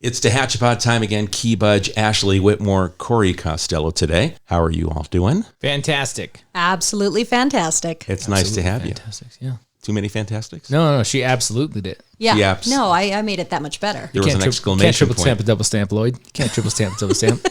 It's Tehachapi time again. Key Budge, Ashley Whitmore, Corey Costello today. How are you all doing? Fantastic. Absolutely fantastic. It's nice to have you. Fantastic, yeah. Too many fantastics? No, she absolutely did. Yeah. No, I made it that much better. There was an exclamation Can't triple point. stamp a double stamp, Lloyd. You can't triple stamp a double stamp.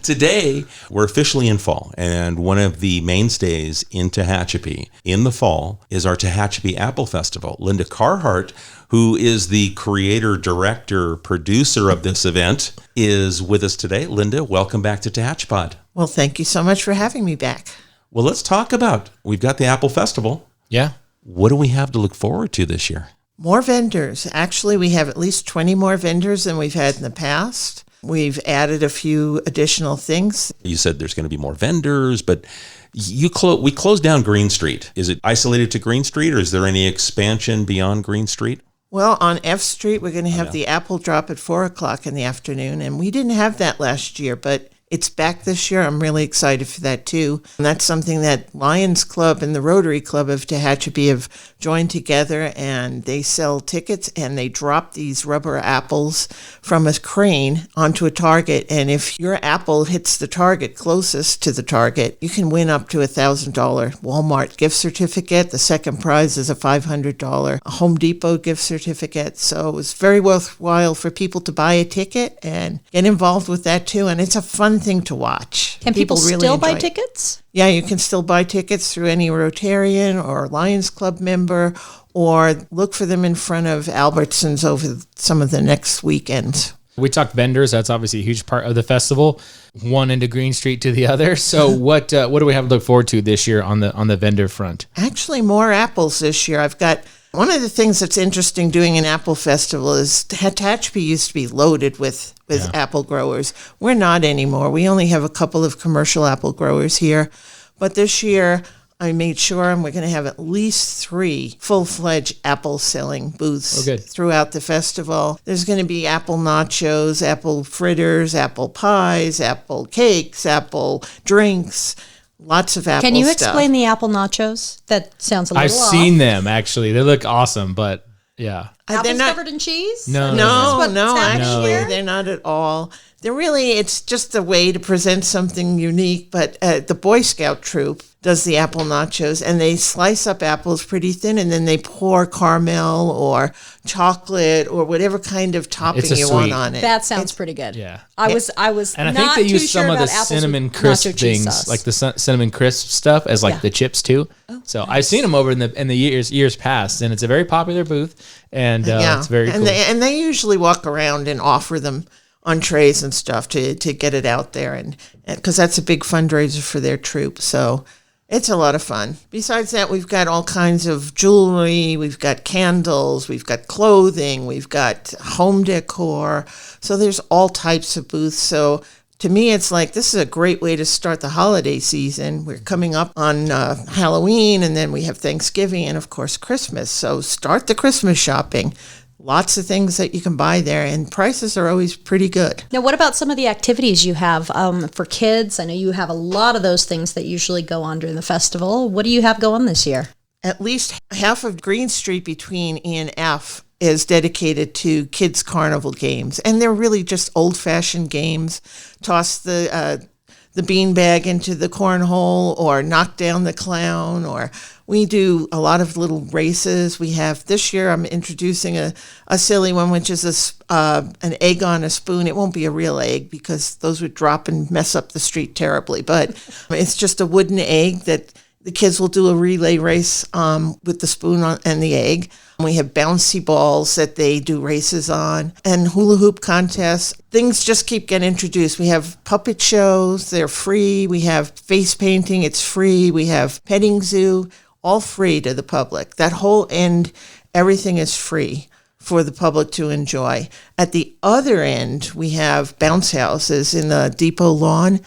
Today, we're officially in fall, and one of the mainstays in Tehachapi in the fall is our Tehachapi Apple Festival. Linda Carhart, who is the creator, director, producer of this event, is with us today. Linda, welcome back to Tehachapi. Well, thank you so much for having me back. Well, let's talk about, we've got the Apple Festival. Yeah. What do we have to look forward to this year? More vendors. Actually, we have at least 20 more vendors than we've had in the past. We've added a few additional things. You said there's going to be more vendors, but we closed down Green Street. Is it isolated to Green Street, or is there any expansion beyond Green Street? Well, on F Street, we're going to have the Apple Drop at 4 o'clock in the afternoon, and we didn't have that last year, but it's back this year. I'm really excited for that, too. And that's something that Lions Club and the Rotary Club of Tehachapi have joined together, and they sell tickets, and they drop these rubber apples from a crane onto a target. And if your apple hits the target closest to the target, you can win up to $1,000 Walmart gift certificate. The second prize is a $500 Home Depot gift certificate. So it was very worthwhile for people to buy a ticket and get involved with that, too. And it's a fun thing to watch. Can people really still buy enjoy it. tickets? Yeah, you can still buy tickets through any Rotarian or Lions Club member, or look for them in front of Albertsons over some of the next weekends. We talked vendors. That's obviously a huge part of the festival. One into Green Street to the other. So what do we have to look forward to this year on the vendor front? Actually, more apples this year. I've got one of the things that's interesting doing an apple festival is Tehachapi used to be loaded with apple growers. We're not anymore. We only have a couple of commercial apple growers here. But this year, I made sure we're going to have at least 3 full-fledged apple selling booths throughout the festival. There's going to be apple nachos, apple fritters, apple pies, apple cakes, apple drinks. Lots of apple stuff. Can you explain the apple nachos? That sounds a little I've off. seen them, actually. They look awesome, but yeah. Apples covered in cheese? No, Actually, they're not at all. They're really, it's just a way to present something unique, but the Boy Scout troop does the apple nachos, and they slice up apples pretty thin, and then they pour caramel or chocolate or whatever kind of topping you want on it. That sounds pretty good. Yeah. I was And I not think they too use some sure of the about apples cinnamon with crisp nacho cheese things, sauce. like the cinnamon crisp stuff, as like the chips too. So I've seen them over in the years past, and it's a very popular booth, and it's very cool. And they usually walk around and offer them on trays and stuff to get it out there, and because that's a big fundraiser for their troop. So it's a lot of fun. Besides that, we've got all kinds of jewelry, we've got candles, we've got clothing, we've got home decor. So there's all types of booths. So to me, it's like this is a great way to start the holiday season. We're coming up on Halloween, and then we have Thanksgiving and, of course, Christmas. So start the Christmas shopping. Lots of things that you can buy there, and prices are always pretty good. Now, what about some of the activities you have for kids? I know you have a lot of those things that usually go on during the festival. What do you have going this year? At least half of Green Street between E and F is dedicated to kids' carnival games, and they're really just old-fashioned games. Toss the beanbag into the cornhole, or knock down the clown, or we do a lot of little races. We have this year, I'm introducing a silly one, which is an egg on a spoon. It won't be a real egg because those would drop and mess up the street terribly, but it's just a wooden egg that the kids will do a relay race with the spoon and the egg. We have bouncy balls that they do races on, and hula hoop contests. Things just keep getting introduced. We have puppet shows. They're free. We have face painting. It's free. We have petting zoo, all free to the public. That whole end, everything is free for the public to enjoy. At the other end, we have bounce houses in the depot lawn.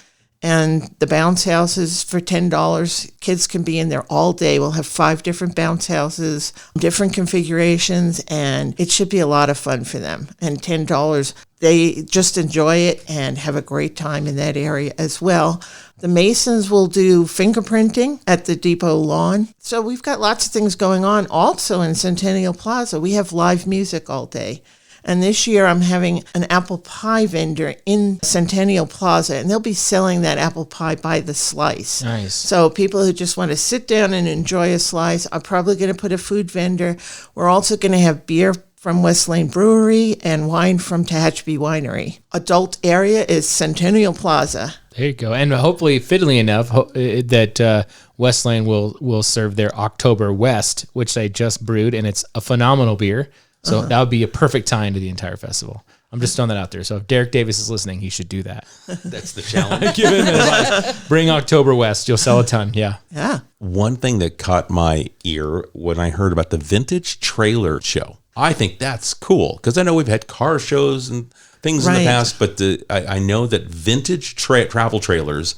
And the bounce houses for $10, kids can be in there all day. We'll have 5 different bounce houses, different configurations, and it should be a lot of fun for them. And $10, they just enjoy it and have a great time in that area as well. The Masons will do fingerprinting at the depot lawn. So we've got lots of things going on. Also in Centennial Plaza, we have live music all day. And this year I'm having an apple pie vendor in Centennial Plaza, and they'll be selling that apple pie by the slice. Nice. So people who just want to sit down and enjoy a slice, I'm probably going to put a food vendor. We're also going to have beer from West Lane Brewery and wine from Tehachapi Winery. Adult area is Centennial Plaza. There you go. And hopefully, fiddly enough, that West Lane will serve their October West, which they just brewed, and it's a phenomenal beer. So that would be a perfect tie into the entire festival. I'm just throwing that out there. So if Derek Davis is listening, he should do that. That's the challenge. Give him advice. Bring October West. You'll sell a ton. Yeah. Yeah. One thing that caught my ear when I heard about the vintage trailer show, I think that's cool because I know we've had car shows and things in the past, but I know that vintage travel trailers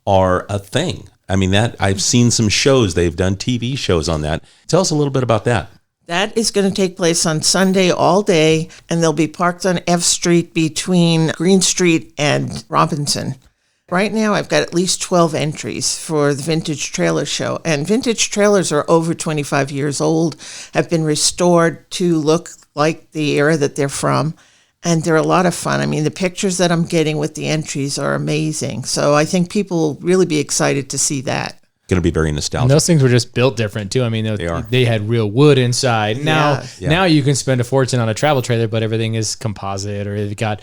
are a thing. I mean, that I've seen some shows. They've done TV shows on that. Tell us a little bit about that. That is going to take place on Sunday all day, and they'll be parked on F Street between Green Street and Robinson. Right now, I've got at least 12 entries for the Vintage Trailer Show, and vintage trailers are over 25 years old, have been restored to look like the era that they're from, and they're a lot of fun. I mean, the pictures that I'm getting with the entries are amazing, so I think people will really be excited to see that. Going to be very nostalgic. And those things were just built different too. I mean, they had real wood inside. Now you can spend a fortune on a travel trailer, but everything is composite or they've got,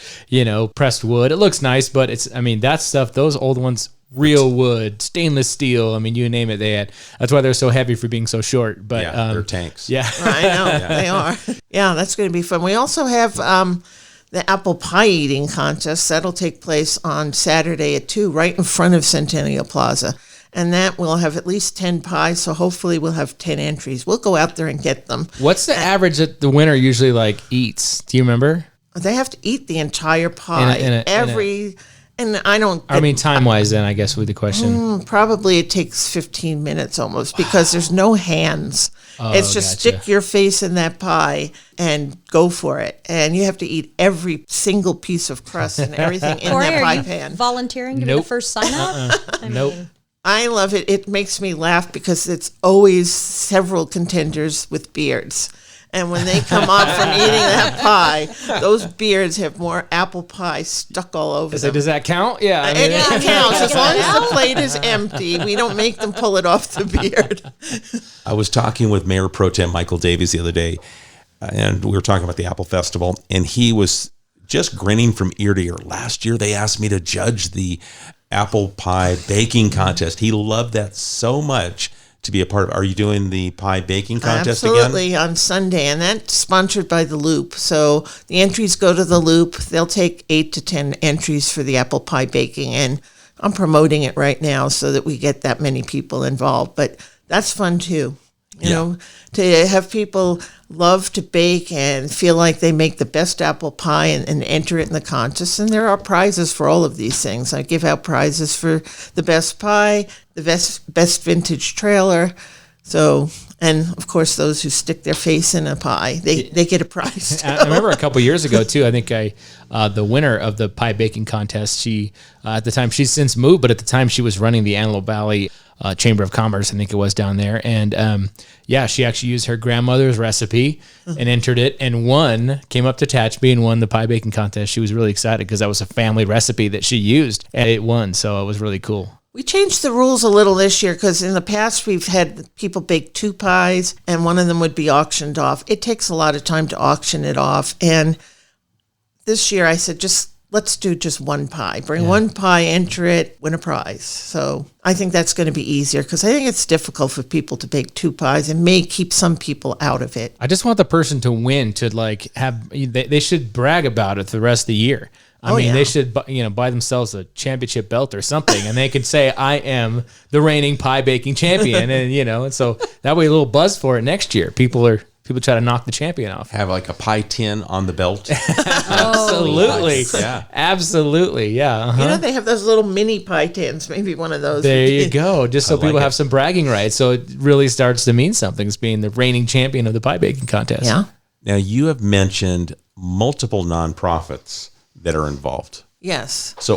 pressed wood. It looks nice, but that stuff, those old ones, real wood, stainless steel. I mean, you name it, they had. That's why they're so heavy for being so short. But they're tanks. Yeah. I know, they are. Yeah, that's going to be fun. We also have the apple pie eating contest. That'll take place on Saturday at 2, right in front of Centennial Plaza. And that will have at least 10 pies, so hopefully we'll have 10 entries. We'll go out there and get them. What's the average that the winner usually eats? Do you remember? They have to eat the entire pie. And I don't... I mean, time-wise then, I guess, with the question. Probably it takes 15 minutes almost because there's no hands. It's just stick your face in that pie and go for it. And you have to eat every single piece of crust and everything in that pie pan. Volunteering to be the first sign-up? Nope. I love it. It makes me laugh because it's always several contenders with beards. And when they come up from eating that pie, those beards have more apple pie stuck all over them. Does that count? Yeah. It counts. As long as the plate is empty, we don't make them pull it off the beard. I was talking with Mayor Pro Tem Michael Davies the other day, and we were talking about the Apple Festival, and he was just grinning from ear to ear. Last year, they asked me to judge the apple pie baking contest. He loved that so much to be a part of. Are you doing the pie baking contest again? Absolutely, on Sunday, and that's sponsored by the Loop. So the entries go to the Loop. They'll take 8 to 10 entries for the apple pie baking, and I'm promoting it right now so that we get that many people involved. But that's fun too. You know, to have people love to bake and feel like they make the best apple pie and enter it in the contest. And there are prizes for all of these things. I give out prizes for the best pie, the best vintage trailer. So, and of course, those who stick their face in a pie, they get a prize too. I remember a couple years ago too. I think the winner of the pie baking contest. She at the time she's since moved, but at the time she was running the Antelope Valley Chamber of Commerce. I think it was down there, and she actually used her grandmother's recipe and entered it and won. Came up to Tehachapi and won the pie baking contest. She was really excited because that was a family recipe that she used, and it won. So it was really cool. We changed the rules a little this year because in the past we've had people bake 2 pies and one of them would be auctioned off. It takes a lot of time to auction it off. And this year I said, let's do just 1 pie. Bring 1 pie, enter it, win a prize. So I think that's going to be easier because I think it's difficult for people to bake 2 pies and may keep some people out of it. I just want the person to win to have, they should brag about it the rest of the year. I mean, they should, buy themselves a championship belt or something, and they could say, "I am the reigning pie baking champion," and so that way a little buzz for it next year. People try to knock the champion off. Have like a pie tin on the belt. Absolutely, absolutely, yeah. Uh-huh. They have those little mini pie tins. Maybe one of those. There you go. Just so people have some bragging rights, so it really starts to mean something. As being the reigning champion of the pie baking contest. Yeah. Now you have mentioned multiple nonprofits that are involved. Yes. So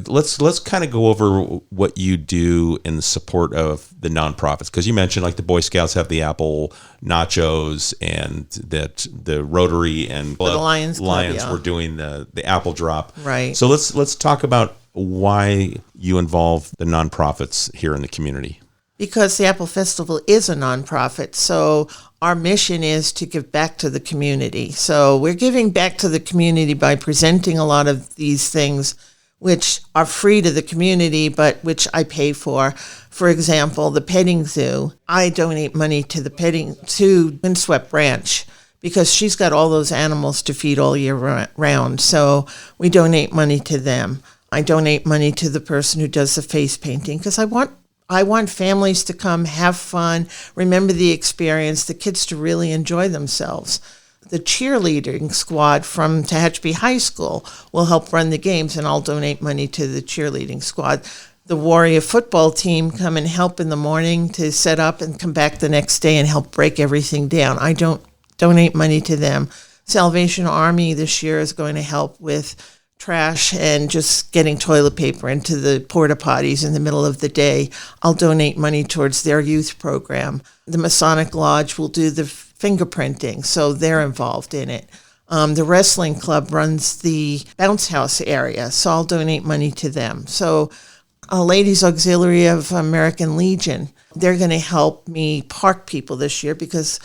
let's kind of go over what you do in the support of the nonprofits, because you mentioned like the Boy Scouts have the apple nachos, and that the Rotary and the Lions Club, were doing the apple drop. Right. So let's talk about why you involve the nonprofits here in the community. Because the Apple Festival is a nonprofit, so our mission is to give back to the community. So we're giving back to the community by presenting a lot of these things which are free to the community, but which I pay for. For example, the petting zoo. I donate money to Windswept Ranch because she's got all those animals to feed all year round. So we donate money to them. I donate money to the person who does the face painting because I want families to come, have fun, remember the experience, the kids to really enjoy themselves. The cheerleading squad from Tehachapi High School will help run the games, and I'll donate money to the cheerleading squad. The Warrior football team come and help in the morning to set up and come back the next day and help break everything down. I don't donate money to them. Salvation Army this year is going to help with trash and just getting toilet paper into the porta potties in the middle of the day. I'll donate money towards their youth program. The Masonic Lodge will do the fingerprinting, so they're involved in it. The wrestling club runs the bounce house area, so I'll donate money to them. So Ladies Auxiliary of American Legion, they're going to help me park people this year because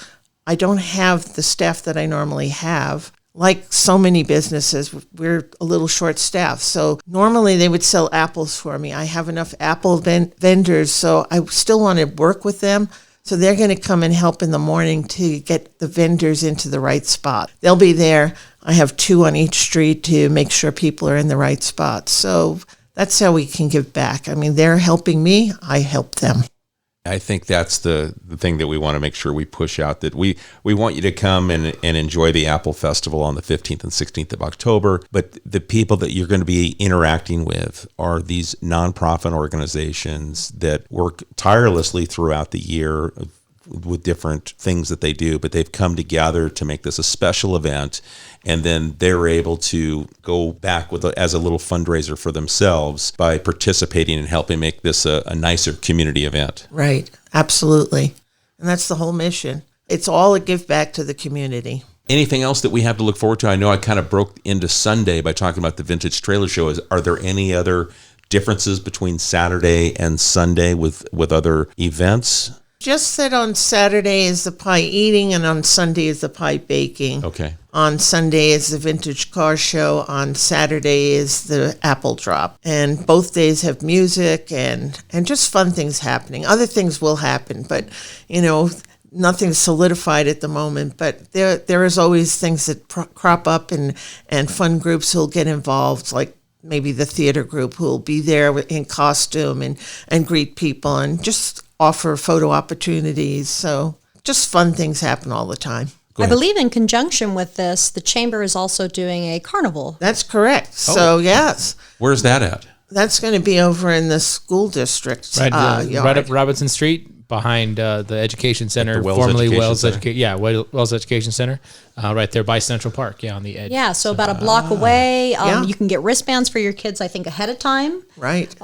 I don't have the staff that I normally have. Like so many businesses, we're a little short-staffed. So normally they would sell apples for me. I have enough apple vendors, so I still want to work with them. So they're going to come and help in the morning to get the vendors into the right spot. They'll be there. I have 2 on each street to make sure people are in the right spot. So that's how we can give back. I mean, they're helping me. I help them. I think that's the thing that we want to make sure we push out, that we want you to come and enjoy the Apple Festival on the 15th and 16th of October. But the people that you're going to be interacting with are these nonprofit organizations that work tirelessly throughout the year with different things that they do, but they've come together to make this a special event, and then they're able to go back as a little fundraiser for themselves by participating and helping make this a nicer community event. Right, absolutely. And that's the whole mission. It's all a give back to the community. Anything else that we have to look forward to? I know I kind of broke into Sunday by talking about the Vintage Trailer Show. Are there any other differences between Saturday and Sunday with other events? Just that on Saturday is the pie eating and on Sunday is the pie baking. Okay. On Sunday is the vintage car show. On Saturday is the apple drop. And both days have music and just fun things happening. Other things will happen, but, nothing's solidified at the moment. But there is always things that crop up and fun groups who'll get involved, like maybe the theater group who'll be there in costume and greet people and just offer photo opportunities. So just fun things happen all the time. I believe in conjunction with this, the Chamber is also doing a carnival. That's correct. So, yes. Where's that at? That's going to be over in the school district Right yard. up Robinson Street behind the Education Center, Wells formerly Education Wells Center. Wells Education Center, right there by Central Park, on the edge. Yeah, so about a block away. Yeah. You can get wristbands for your kids, I think, ahead of time. Right.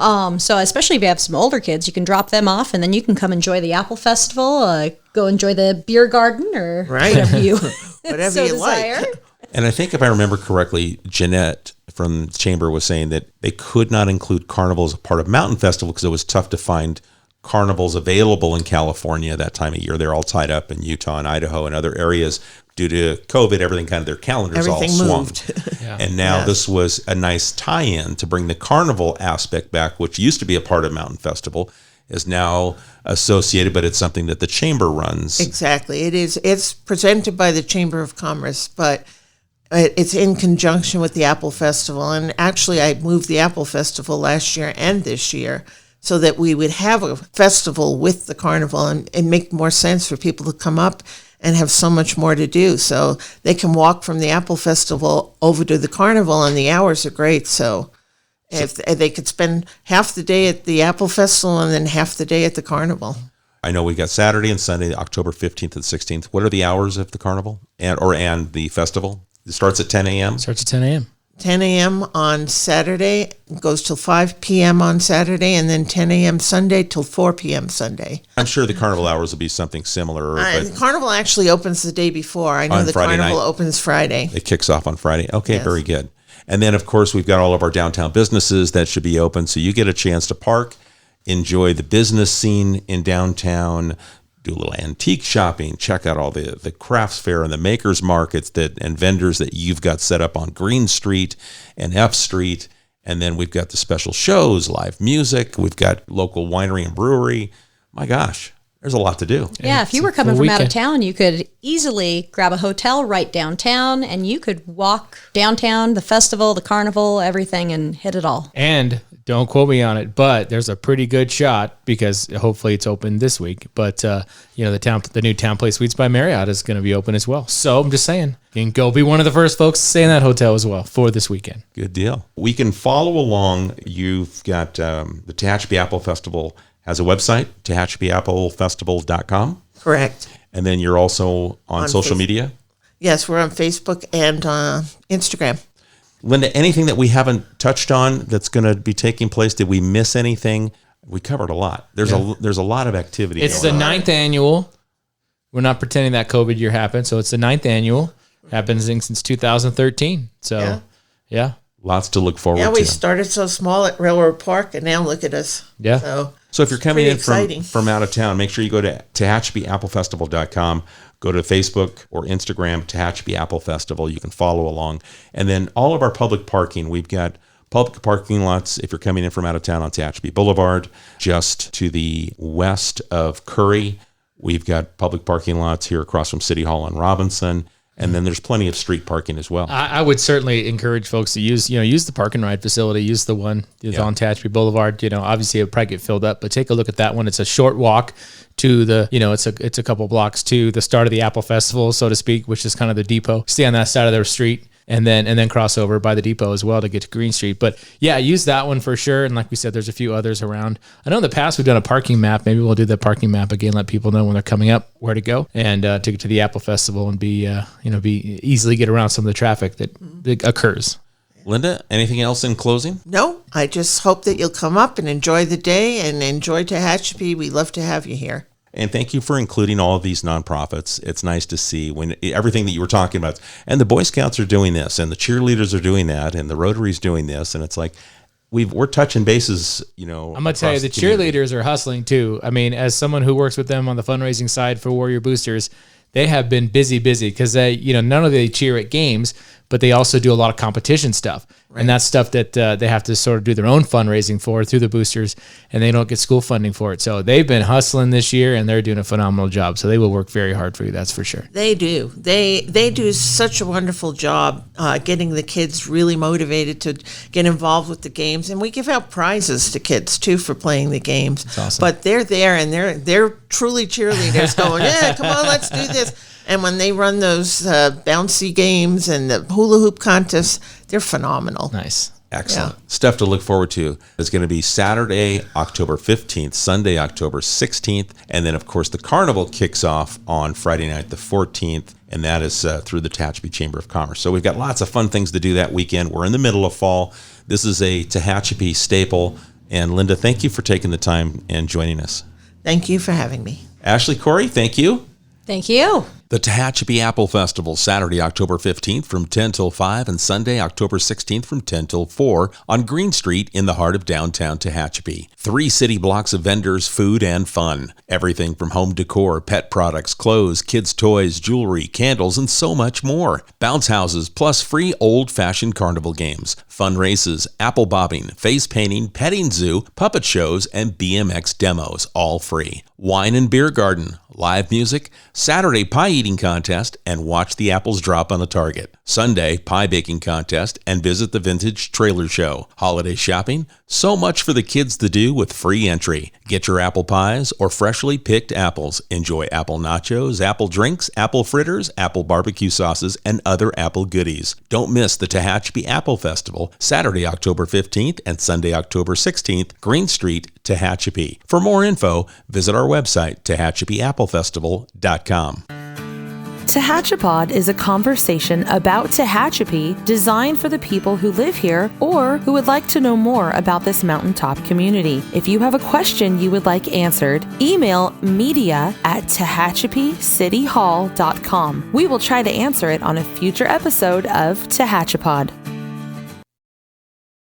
So especially if you have some older kids, you can drop them off, and then you can come enjoy the Apple Festival, go enjoy the beer garden, or Right. whatever you Whatever so you desire. like. And I think if I remember correctly, Jeanette from the Chamber was saying that they could not include Carnival as a part of Mountain Festival because it was tough to find carnivals available in California that time of year. They're all tied up in Utah and Idaho and other areas due to COVID. Everything kind of their calendars Everything all swung. moved. Yeah. And now Yes. this was a nice tie-in to bring the carnival aspect back, which used to be a part of Mountain Festival, is now associated, but it's something that the Chamber runs. Exactly. It is. It's presented by the Chamber of Commerce, but it's in conjunction with the Apple Festival. And actually, I moved the Apple Festival last year and this year so that we would have a festival with the carnival and make more sense for people to come up and have so much more to do. So they can walk from the Apple Festival over to the carnival, and the hours are great. So if they could spend half the day at the Apple Festival and then half the day at the carnival. I know we got Saturday and Sunday, October 15th and 16th. What are the hours of the carnival and the festival? It starts at 10 a.m.? Starts at 10 a.m. 10 a.m. on Saturday, goes till 5 p.m. on Saturday, and then 10 a.m. Sunday till 4 p.m. Sunday. I'm sure the carnival hours will be something similar. But Carnival actually opens the day before. I know on the Friday Carnival night. opens Friday. It kicks off on Friday. Okay, Yes. very good. And then, of course, we've got all of our downtown businesses that should be open. So you get a chance to park, enjoy the business scene in downtown, do a little antique shopping, check out all the crafts fair and the makers markets and vendors that you've got set up on Green Street and F Street. And then we've got the special shows, live music. We've got local winery and brewery. My gosh, there's a lot to do. Yeah, if you were coming from out of town, you could easily grab a hotel right downtown, and you could walk downtown, the festival, the carnival, everything, and hit it all. And don't quote me on it, but there's a pretty good shot, because hopefully it's open this week. But the new Town Place Suites by Marriott is going to be open as well. So I'm just saying, you can go be one of the first folks to stay in that hotel as well for this weekend. Good deal. We can follow along. You've got the Tehachapi Apple Festival has a website, tehachapiapplefestival.com. Correct. And then you're also on social media? Yes, we're on Facebook and Instagram. Linda, anything that we haven't touched on that's going to be taking place? Did we miss anything? We covered a lot. There's a lot of activity. It's the going on. 9th annual. We're not pretending that COVID year happened. So it's the 9th annual. Happens since 2013. So, yeah. Lots to look forward to. Yeah, we started so small at Railroad Park, and now look at us. Yeah. So if you're coming in exciting. from out of town, make sure you go to tehachapiapplefestival.com. Go to Facebook or Instagram, Tehachapi Apple Festival. You can follow along. And then all of our public parking, we've got public parking lots if you're coming in from out of town on Tehachapi Boulevard, just to the west of Curry. We've got public parking lots here across from City Hall on Robinson. And then there's plenty of street parking as well. I would certainly encourage folks to use the park and ride facility, use the one on Tehachapi Boulevard. Obviously it'll probably get filled up, but take a look at that one. It's a short walk to it's a couple blocks to the start of the Apple Festival, so to speak, which is kind of the depot. Stay on that side of their street. And then cross over by the depot as well to get to Green Street. But yeah, use that one for sure. And like we said, there's a few others around. I know in the past we've done a parking map. Maybe we'll do the parking map again, let people know when they're coming up where to go and to get to the Apple Festival and be easily get around some of the traffic that occurs. Linda, anything else in closing? No, I just hope that you'll come up and enjoy the day and enjoy Tehachapi. We love to have you here. And thank you for including all of these nonprofits. It's nice to see when everything that you were talking about, and the Boy Scouts are doing this, and the cheerleaders are doing that, and the Rotary's doing this, and it's like we're touching bases. I'm gonna tell you, the cheerleaders are hustling too. I mean, as someone who works with them on the fundraising side for Warrior Boosters, they have been busy because they, not only they cheer at games, but they also do a lot of competition stuff. Right. And that's stuff that they have to sort of do their own fundraising for through the boosters, and they don't get school funding for it. So they've been hustling this year, and they're doing a phenomenal job. So they will work very hard for you, that's for sure. They do. They do such a wonderful job getting the kids really motivated to get involved with the games. And we give out prizes to kids, too, for playing the games. That's awesome. But they're there, and they're truly cheerleaders going, yeah, come on, let's do this. And when they run those bouncy games and the hula hoop contests, they're phenomenal. Nice. Excellent. Yeah. Stuff to look forward to. It's going to be Saturday, October 15th, Sunday, October 16th. And then, of course, the Carnival kicks off on Friday night, the 14th. And that is through the Tehachapi Chamber of Commerce. So we've got lots of fun things to do that weekend. We're in the middle of fall. This is a Tehachapi staple. And Linda, thank you for taking the time and joining us. Thank you for having me. Ashley, Corey, thank you. Thank you. The Tehachapi Apple Festival, Saturday, October 15th from 10 till 5 and Sunday, October 16th from 10 till 4 on Green Street in the heart of downtown Tehachapi. 3 city blocks of vendors, food, and fun. Everything from home decor, pet products, clothes, kids' toys, jewelry, candles, and so much more. Bounce houses plus free old-fashioned carnival games, fun races, apple bobbing, face painting, petting zoo, puppet shows, and BMX demos, all free. Wine and beer garden, live music, Saturday pie eating contest, and watch the apples drop on the target. Sunday, pie baking contest, and visit the vintage trailer show. Holiday shopping, so much for the kids to do with free entry. Get your apple pies or freshly picked apples. Enjoy apple nachos, apple drinks, apple fritters, apple barbecue sauces, and other apple goodies. Don't miss the Tehachapi Apple Festival, Saturday, October 15th and Sunday, October 16th, Green Street, Tehachapi. For more info, visit our website, tehachapiapplefestival.com. Tehachapod is a conversation about Tehachapi designed for the people who live here or who would like to know more about this mountaintop community. If you have a question you would like answered, email media@tehachapicityhall.com. We will try to answer it on a future episode of Tehachapod.